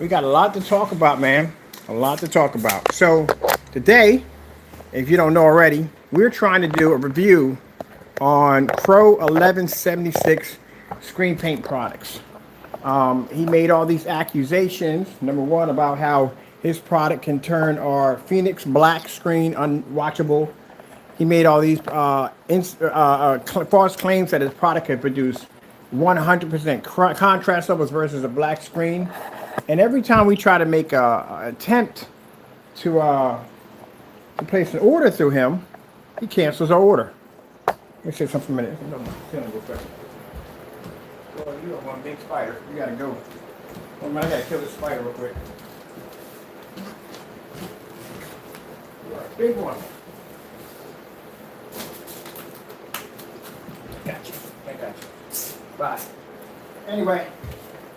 We got a lot to talk about, man. A lot to talk about. So today, if you don't know already, we're trying to do a review on Pro 1176 screen paint products. He made all these accusations. Number one, about how his product can turn our Phoenix black screen unwatchable. He made all these false claims that his product could produce 100% contrast levels versus a black screen. And every time we try to make an attempt to place an order through him, he cancels our order. Let me say something for a minute. Well, you don't want a big spider. You gotta go. Well, I gotta kill this spider real quick. You are a big one. Gotcha. I got you. Bye. Anyway,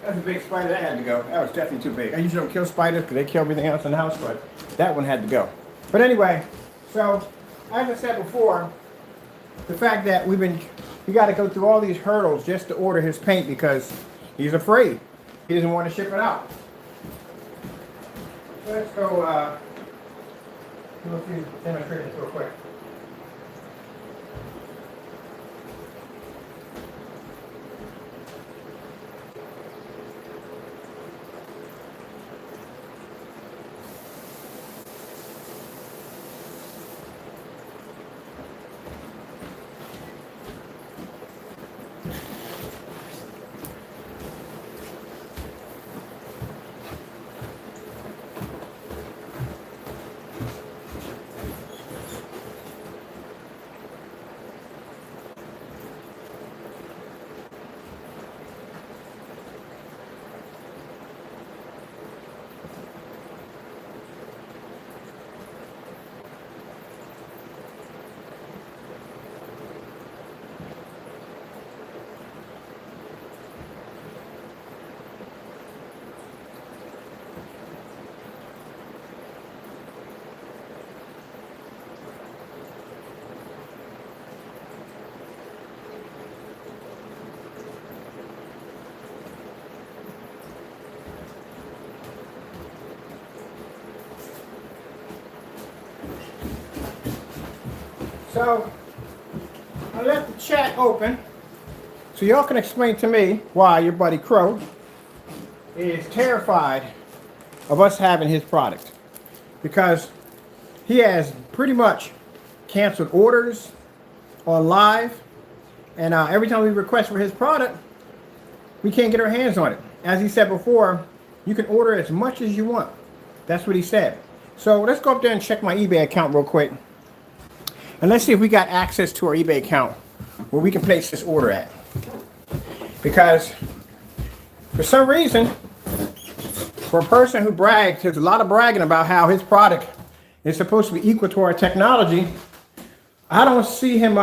that's a big spider. That had to go. That was definitely too big. I usually don't kill spiders because they kill everything else in the house, but that one had to go. But anyway, so as I said before, the fact that we got to go through all these hurdles just to order his paint because he's afraid. He doesn't want to ship it out. So let's go demonstrate this real quick. So I left the chat open so y'all can explain to me why your buddy Crow is terrified of us having his product, because he has pretty much canceled orders on live, and every time we request for his product, we can't get our hands on it. As he said before, you can order as much as you want. That's what he said. So let's go up there and check my eBay account real quick. And let's see if we got access to our eBay account where we can place this order at. Because for some reason, for a person who brags, there's a lot of bragging about how his product is supposed to be equal to our technology. I don't see him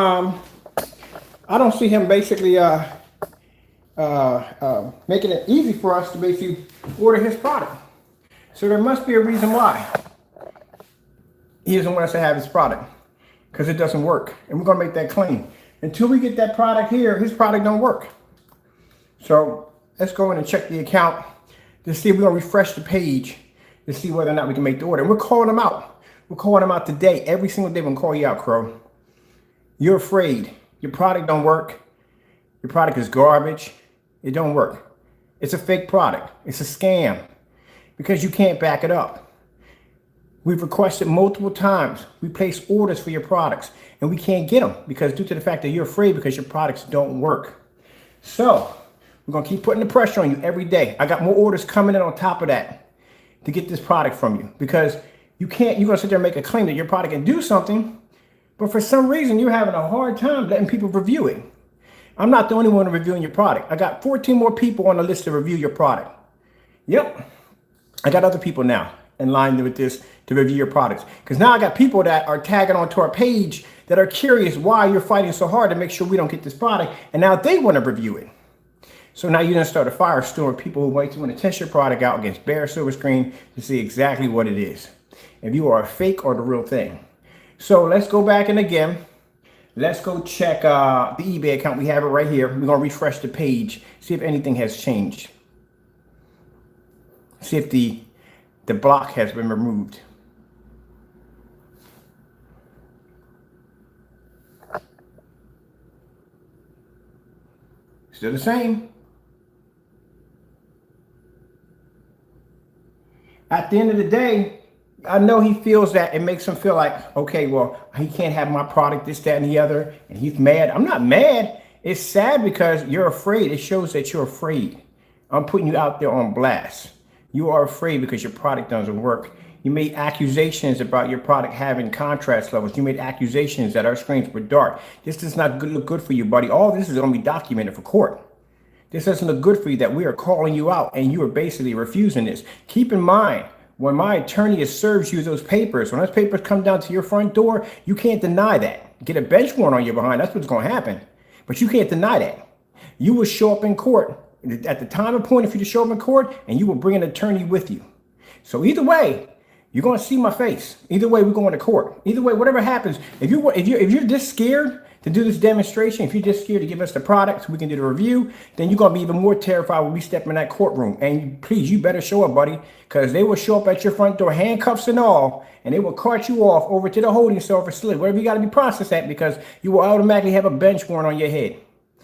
basically making it easy for us to basically order his product. So there must be a reason why he doesn't want us to have his product. Because it doesn't work. And we're going to make that claim. Until we get that product here, his product don't work. So let's go in and check the account to see if we're going to refresh the page to see whether or not we can make the order. And we're calling them out. We're calling them out today. Every single day we're going to call you out, Crow. You're afraid. Your product don't work. Your product is garbage. It don't work. It's a fake product. It's a scam. Because you can't back it up. We've requested multiple times. We place orders for your products and we can't get them because due to the fact that you're afraid because your products don't work. So we're going to keep putting the pressure on you every day. I got more orders coming in on top of that to get this product from you, because you're going to sit there and make a claim that your product can do something, but for some reason you're having a hard time letting people review it. I'm not the only one reviewing your product. I got 14 more people on the list to review your product. Yep. I got other people now in line with this to review your products, because now I got people that are tagging onto our page that are curious why you're fighting so hard to make sure we don't get this product, and now they want to review it. So now you're going to start a firestorm of people who might want to test your product out against BEHR Silver Screen to see exactly what it is, if you are a fake or the real thing. So let's go back in again. Let's go check the eBay account. We have it right here. We're going to refresh the page, see if anything has changed. See if the block has been removed. Still the same. At the end of the day, I know he feels that it makes him feel like, okay, well, he can't have my product, this, that, and the other, and he's mad. I'm not mad. It's sad because you're afraid. It shows that you're afraid. I'm putting you out there on blast. You are afraid because your product doesn't work. You made accusations about your product having contrast levels. You made accusations that our screens were dark. This does not look good for you, buddy. All this is going to be documented for court. This doesn't look good for you that we are calling you out and you are basically refusing this. Keep in mind, when my attorney serves you those papers, when those papers come down to your front door, you can't deny that. Get a bench warrant on your behind. That's what's going to happen. But you can't deny that. You will show up in court at the time appointed for you to show up in court, and you will bring an attorney with you. So either way, you're going to see my face. Either way, we're going to court. Either way, whatever happens, if you're this scared to do this demonstration, if you're just scared to give us the product so we can do the review, then you're going to be even more terrified when we step in that courtroom. And please, you better show up, buddy, because they will show up at your front door, handcuffs and all, and they will cart you off over to the holding cell for slip, wherever you got to be processed at, because you will automatically have a bench warrant on your head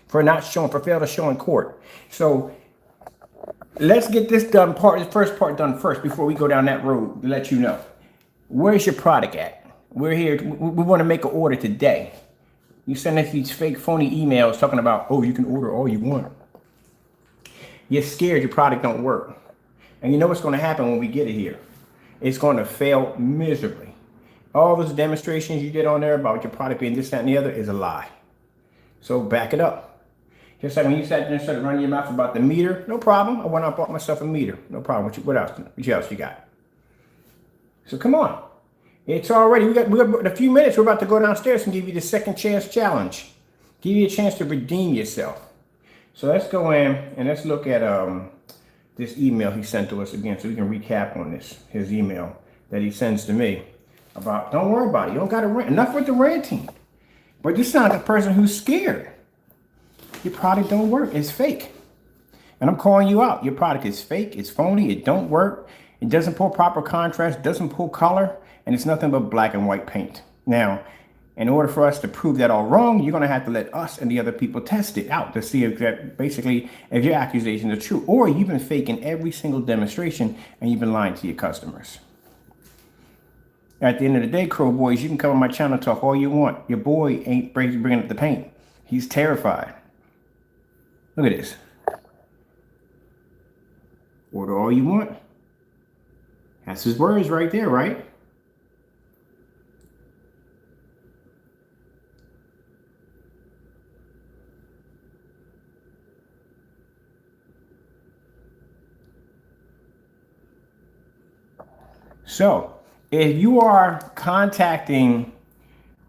for fail to show in court. So let's get this done, the first part done first before we go down that road to let you know. Where's your product at? We're here. We want to make an order today. You send us these fake, phony emails talking about, oh, you can order all you want. You're scared your product don't work. And you know what's going to happen when we get it here? It's going to fail miserably. All those demonstrations you did on there about your product being this, that, and the other is a lie. So back it up. Just like when you sat there and started running your mouth about the meter, no problem. I went out and bought myself a meter. No problem. What else you got? So come on. It's already, we got in a few minutes, we're about to go downstairs and give you the second chance challenge. Give you a chance to redeem yourself. So let's go in and let's look at this email he sent to us again so we can recap on this, his email that he sends to me about, don't worry about it. You don't got to rant. Enough with the ranting. But this sounds like a person who's scared. Your product don't work. It's fake. And I'm calling you out. Your product is fake. It's phony. It don't work. It doesn't pull proper contrast. Doesn't pull color. And it's nothing but black and white paint. Now, in order for us to prove that all wrong, you're going to have to let us and the other people test it out to see if that basically if your accusations are true, or you've been faking every single demonstration and you've been lying to your customers. At the end of the day, Crow Boys, you can come on my channel, talk all you want. Your boy ain't bringing up the paint. He's terrified. Look at this. Order all you want. That's his words right there, right? So, if you are contacting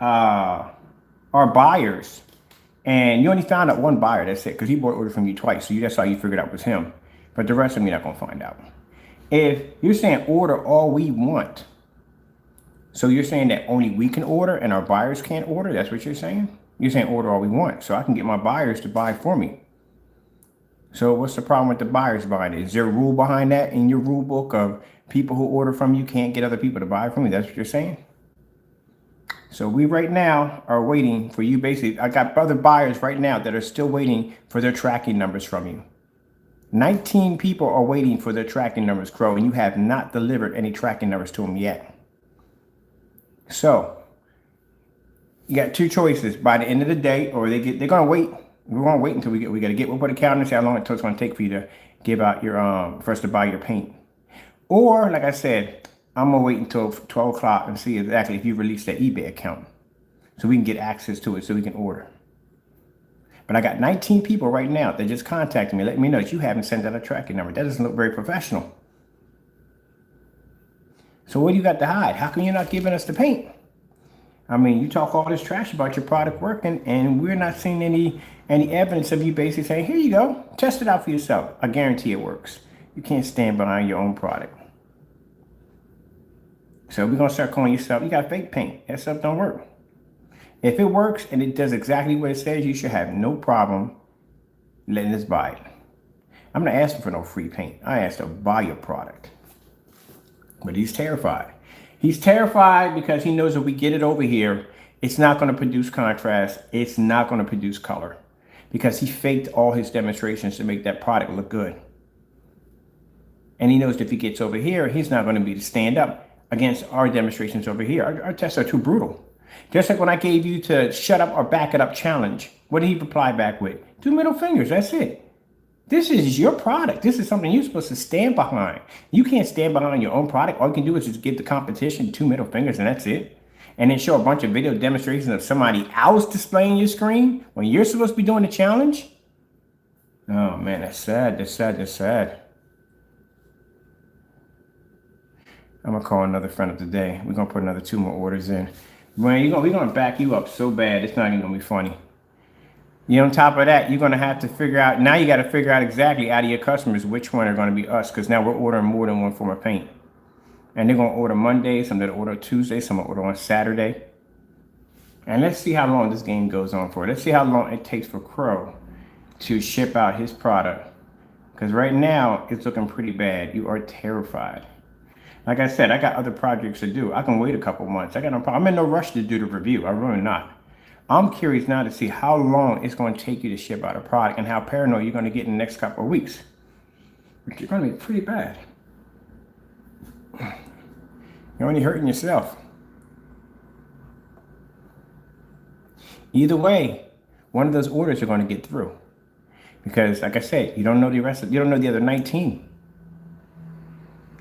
our buyers and you only found out one buyer, that's it, because he bought order from you twice, so that's how you figured out it was him. But the rest of them you're not going to find out. If you're saying order all we want, so you're saying that only we can order and our buyers can't order, that's what you're saying? You're saying order all we want, so I can get my buyers to buy for me. So what's the problem with the buyers buying it? Is there a rule behind that in your rule book of people who order from you can't get other people to buy from you? That's what you're saying? So we right now are waiting for you. Basically, I got other buyers right now that are still waiting for their tracking numbers from you. 19 people are waiting for their tracking numbers, Crow, and you have not delivered any tracking numbers to them yet. So you got two choices. By the end of the day, or they're going to wait. We're going to wait until we'll put a calendar and see how long it's going to take for you to give out your, for us to buy your paint. Or, like I said, I'm going to wait until 12 o'clock and see exactly if you release that eBay account so we can get access to it so we can order. But I got 19 people right now that just contacted me, letting me know that you haven't sent out a tracking number. That doesn't look very professional. So what do you got to hide? How come you're not giving us the paint? I mean, you talk all this trash about your product working, and we're not seeing any evidence of you basically saying, here you go, test it out for yourself. I guarantee it works. You can't stand behind your own product. So we're going to start calling yourself, you got fake paint. That stuff don't work. If it works and it does exactly what it says, you should have no problem letting us buy it. I'm not asking for no free paint. I asked to buy your product. But he's terrified. He's terrified because he knows if we get it over here, it's not going to produce contrast. It's not going to produce color because he faked all his demonstrations to make that product look good. And he knows if he gets over here, he's not going to be to stand up against our demonstrations over here. Our tests are too brutal. Just like when I gave you to shut up or back it up challenge, what did he reply back with? 2 middle fingers, that's it. This is your product. This is something you're supposed to stand behind. You can't stand behind your own product. All you can do is just give the competition 2 middle fingers and that's it. And then show a bunch of video demonstrations of somebody else displaying your screen when you're supposed to be doing the challenge. Oh man, that's sad, that's sad, that's sad. I'm gonna call another friend of the day. We're gonna put another 2 more orders in. Man, we're gonna back you up so bad, it's not even gonna be funny. On top of that, you're gonna have to figure out, now you gotta figure out exactly out of your customers which one are gonna be us, because now we're ordering more than one form of paint. And they're gonna order Monday, some gonna order Tuesday, some gonna order on Saturday. And let's see how long this game goes on for. Let's see how long it takes for Crow to ship out his product. Because right now, it's looking pretty bad. You are terrified. Like I said, I got other projects to do. I can wait a couple months. I got no problem. I'm in no rush to do the review. I'm really not. I'm curious now to see how long it's going to take you to ship out a product and how paranoid you're going to get in the next couple of weeks. Which you're going to be pretty bad. You're only hurting yourself. Either way, one of those orders are going to get through. Because, like I said, you don't know the rest of, you don't know the other 19.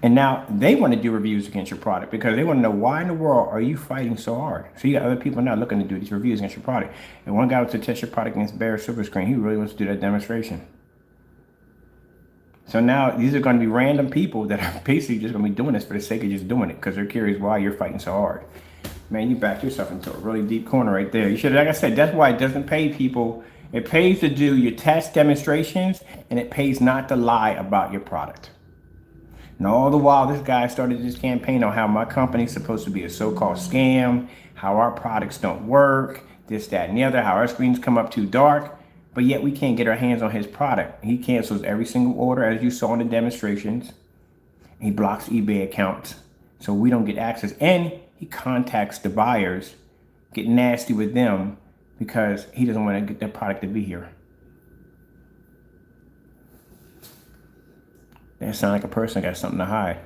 And now they want to do reviews against your product because they want to know why in the world are you fighting so hard? So you got other people now looking to do these reviews against your product. And one guy wants to test your product against BEHR silver screen. He really wants to do that demonstration. So now these are going to be random people that are basically just going to be doing this for the sake of just doing it because they're curious why you're fighting so hard. Man, you backed yourself into a really deep corner right there. You should, like I said, that's why it doesn't pay people. It pays to do your test demonstrations and it pays not to lie about your product. And all the while, this guy started this campaign on how my company's supposed to be a so-called scam, how our products don't work, this, that, and the other, how our screens come up too dark, but yet we can't get our hands on his product. He cancels every single order, as you saw in the demonstrations. He blocks eBay accounts, so we don't get access. And he contacts the buyers, get nasty with them, because he doesn't want to get their product to be here. That sounds like a person got something to hide.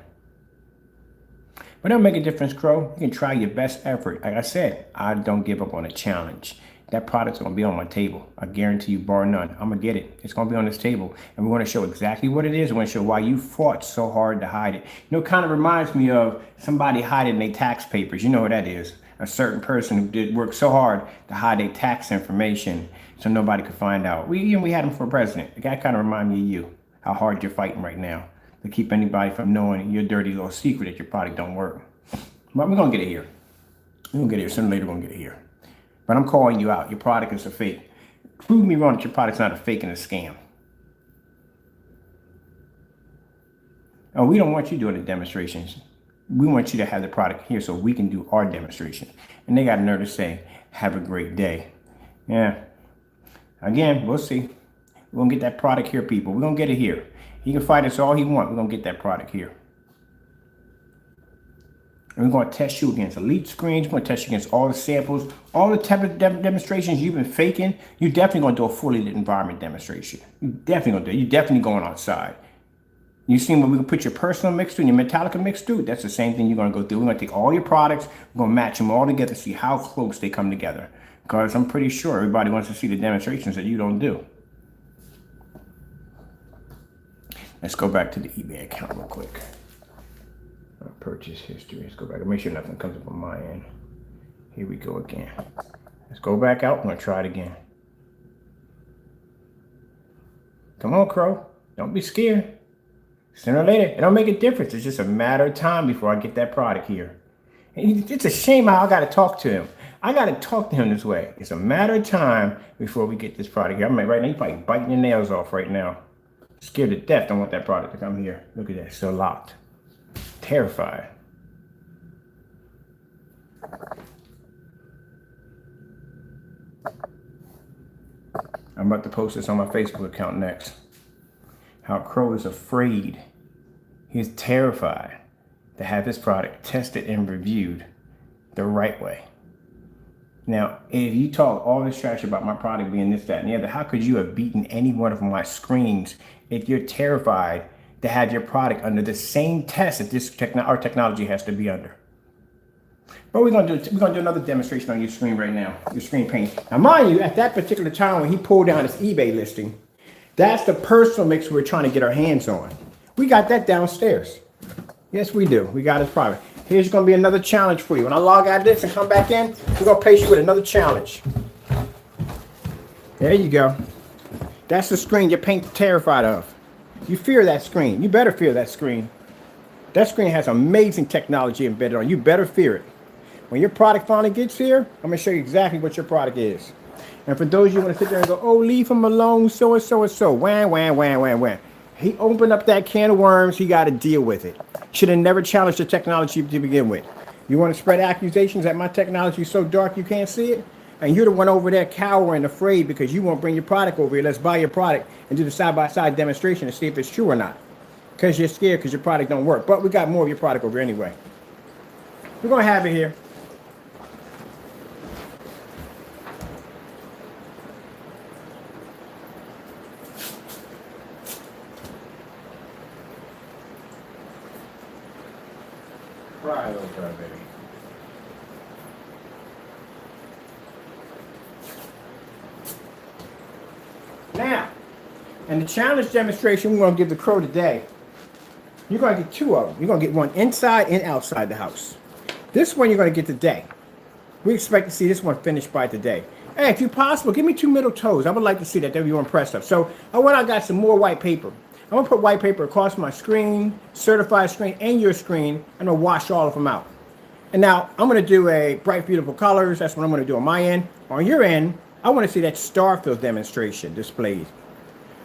But that'll make a difference, Crow. You can try your best effort. Like I said, I don't give up on a challenge. That product's going to be on my table. I guarantee you, bar none. I'm going to get it. It's going to be on this table. And we're going to show exactly what it is. We're going to show why you fought so hard to hide it. It kind of reminds me of somebody hiding their tax papers. You know what that is. A certain person who did work so hard to hide their tax information so nobody could find out. We had him for president. The guy kind of reminds me of you. How hard you're fighting right now to keep anybody from knowing your dirty little secret that your product don't work. But we're going to get it here. We're going to get it here. Sooner or later, we're going to get it here. But I'm calling you out. Your product is a fake. Prove me wrong that your product's not a fake and a scam. Oh, we don't want you doing the demonstrations. We want you to have the product here so we can do our demonstration. And they got a nerve to say, have a great day. Yeah. Again, we'll see. We're going to get that product here, people. We're going to get it here. He can fight us all he wants. We're going to get that product here. And we're going to test you against elite screens. We're going to test you against all the samples, all the type of demonstrations you've been faking. You're definitely going to do a fully lit environment demonstration. You're definitely going to do it. You're definitely going outside. You've seen what we can put your personal mix through and your Metallica mix through. That's the same thing you're going to go through. We're going to take all your products. We're going to match them all together, see how close they come together. Because I'm pretty sure everybody wants to see the demonstrations that you don't do. Let's go back to the eBay account real quick. Purchase history. Let's go back and make sure nothing comes up on my end. Here we go again. Let's go back out. I'm going to try it again. Come on, Crow. Don't be scared. Sooner or later, it don't make a difference. It's just a matter of time before I get that product here. And it's a shame how I got to talk to him. I got to talk to him this way. It's a matter of time before we get this product here. I mean, right now, he's probably biting your nails off right now. Scared to death. Don't want that product to come here. Look at that. Still locked. Terrified. I'm about to post this on my Facebook account next. How Crow is afraid. He's terrified to have his product tested and reviewed the right way. Now, if you talk all this trash about my product being this, that, and the other, how could you have beaten any one of my screens if you're terrified to have your product under the same test that our technology has to be under? But we're gonna do another demonstration on your screen right now, your screen paint. Now, mind you, at that particular time when he pulled down his eBay listing, that's the personal mix we're trying to get our hands on. We got that downstairs. Yes, we do. We got his product. Here's going to be another challenge for you. When I log out of this and come back in, we're going to place you with another challenge. There you go. That's the screen your paint's terrified of. You fear that screen. You better fear that screen. That screen has amazing technology embedded on it. You better fear it. When your product finally gets here, I'm going to show you exactly what your product is. And for those of you who want to sit there and go, oh, leave him alone, so and so and so, wham, wham, wham, wham, wham. He opened up that can of worms. He got to deal with it. Should have never challenged the technology to begin with. You want to spread accusations that my technology is so dark you can't see it? And you're the one over there cowering, afraid because you won't bring your product over here. Let's buy your product and do the side-by-side demonstration to see if it's true or not. Because you're scared because your product don't work. But we got more of your product over here anyway. We're going to have it here. Right over, baby. Now, and the challenge demonstration we're going to give the crow today, you're going to get two of them. You're going to get one inside and outside the house. This one you're going to get today. We expect to see this one finished by today. Hey, if you possible, give me 2 middle toes. I would like to see that. They'll be impressed of. So I went out and got some more white paper. I'm going to put white paper across my screen, certified screen, and your screen. I'm going to wash all of them out. And now I'm going to do a bright, beautiful colors. That's what I'm going to do on my end. On your end, I want to see that Starfield demonstration displayed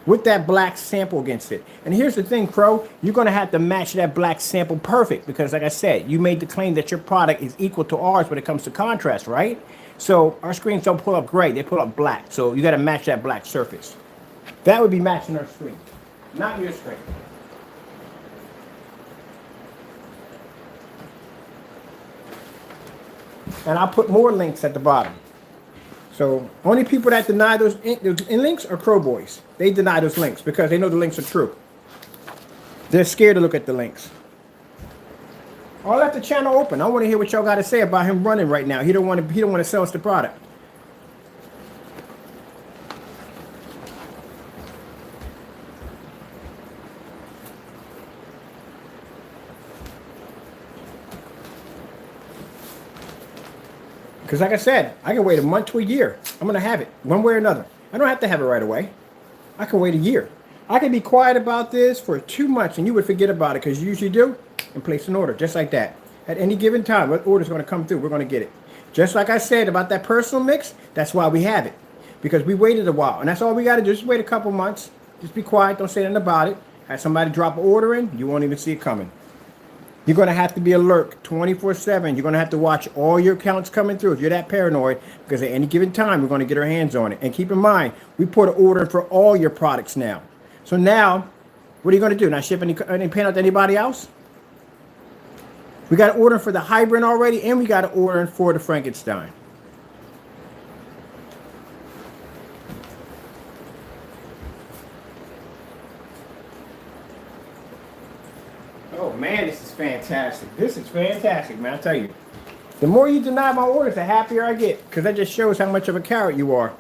with that black sample against it. And here's the thing, Crow. You're going to have to match that black sample perfect because, like I said, you made the claim that your product is equal to ours when it comes to contrast, right? So our screens don't pull up gray. They pull up black. So you got to match that black surface. That would be matching our screen. Not your screen. And I'll put more links at the bottom. So only people that deny those links are Crow Boys. They deny those links because they know the links are true. They're scared to look at the links. I'll let the channel open. I want to hear what y'all got to say about him running right now. He don't want to sell us the product. Because like I said, I can wait a month to a year. I'm going to have it one way or another. I don't have to have it right away. I can wait a year. I can be quiet about this for 2 months and you would forget about it because you usually do and place an order just like that. At any given time, what order is going to come through, we're going to get it. Just like I said about that personal mix, that's why we have it. Because we waited a while. And that's all we got to do. Just wait a couple months. Just be quiet. Don't say anything about it. Have somebody drop an order in, you won't even see it coming. You're going to have to be alert 24/7. You're going to have to watch all your accounts coming through if you're that paranoid, because at any given time, we're going to get our hands on it. And keep in mind, we put an order for all your products now. So now, what are you going to do? Not ship any paint out to anybody else? We got an order for the hybrid already, and we got an order for the Frankenstein. Oh man, this is fantastic. This is fantastic, man. I tell you, the more you deny my orders, the happier I get, because that just shows how much of a carrot you are.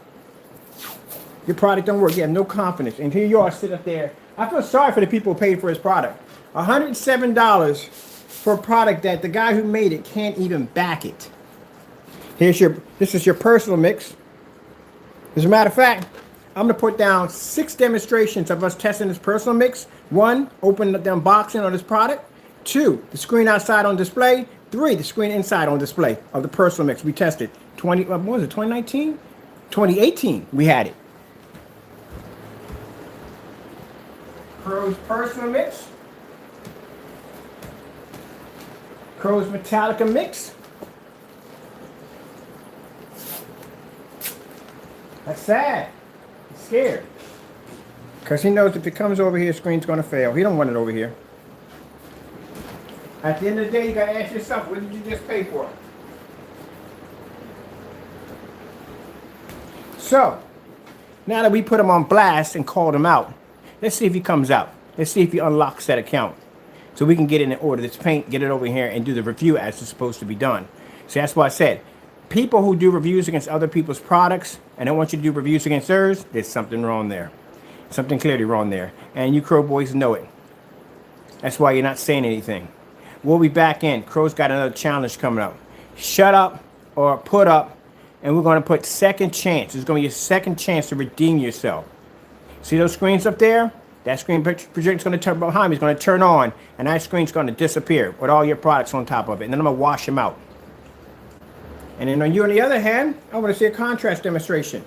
Your product don't work. You have no confidence. And here you are, sit up there. I feel sorry for the people who paid for his product. $107 for a product that the guy who made it can't even back it. This is your personal mix. As a matter of fact, I'm going to put down 6 demonstrations of us testing this personal mix. 1, open the unboxing on this product. 2, the screen outside on display. 3, the screen inside on display of the personal mix. We tested 2019? 2018, we had it. Crow's personal mix. Crow's Metallica mix. That's sad. He's scared. Because he knows if it comes over here, screen's going to fail. He don't want it over here. At the end of the day, you gotta ask yourself, what did you just pay for? So, now that we put him on blast and called him out, let's see if he comes out. Let's see if he unlocks that account. So we can get in and order this paint, get it over here, and do the review as it's supposed to be done. See, that's why I said, people who do reviews against other people's products, and I want you to do reviews against theirs, there's something wrong there. Something clearly wrong there. And you Crow boys know it. That's why you're not saying anything. We'll be back in. Crow's got another challenge coming up. Shut up or put up, and we're going to put second chance. There's going to be a second chance to redeem yourself. See those screens up there? That screen projector is going to turn behind me. It's going to turn on, and that screen's going to disappear with all your products on top of it. And then I'm going to wash them out. And then on you, on the other hand, I want to see a contrast demonstration.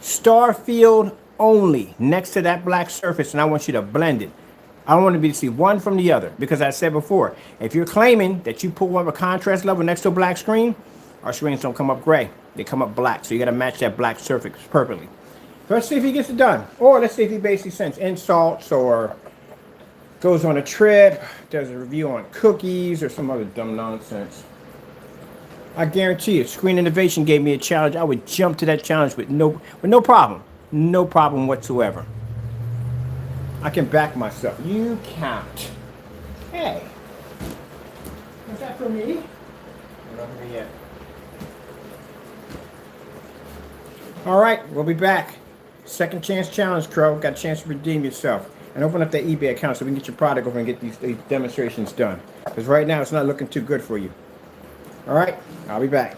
Star field only next to that black surface, and I want you to blend it. I want to see one from the other, because I said before, if you're claiming that you pull up a contrast level next to a black screen, our screens don't come up gray. They come up black, so you got to match that black surface perfectly. So let's see if he gets it done. Or let's see if he basically sends insults or goes on a trip, does a review on cookies or some other dumb nonsense. I guarantee you, Screen Innovation gave me a challenge. I would jump to that challenge with no problem. No problem whatsoever. I can back myself. You count. Hey. Was that for me? Not for me yet. All right, we'll be back. Second chance challenge, Crow. Got a chance to redeem yourself. And open up that eBay account so we can get your product over and get these demonstrations done. Because right now it's not looking too good for you. All right, I'll be back.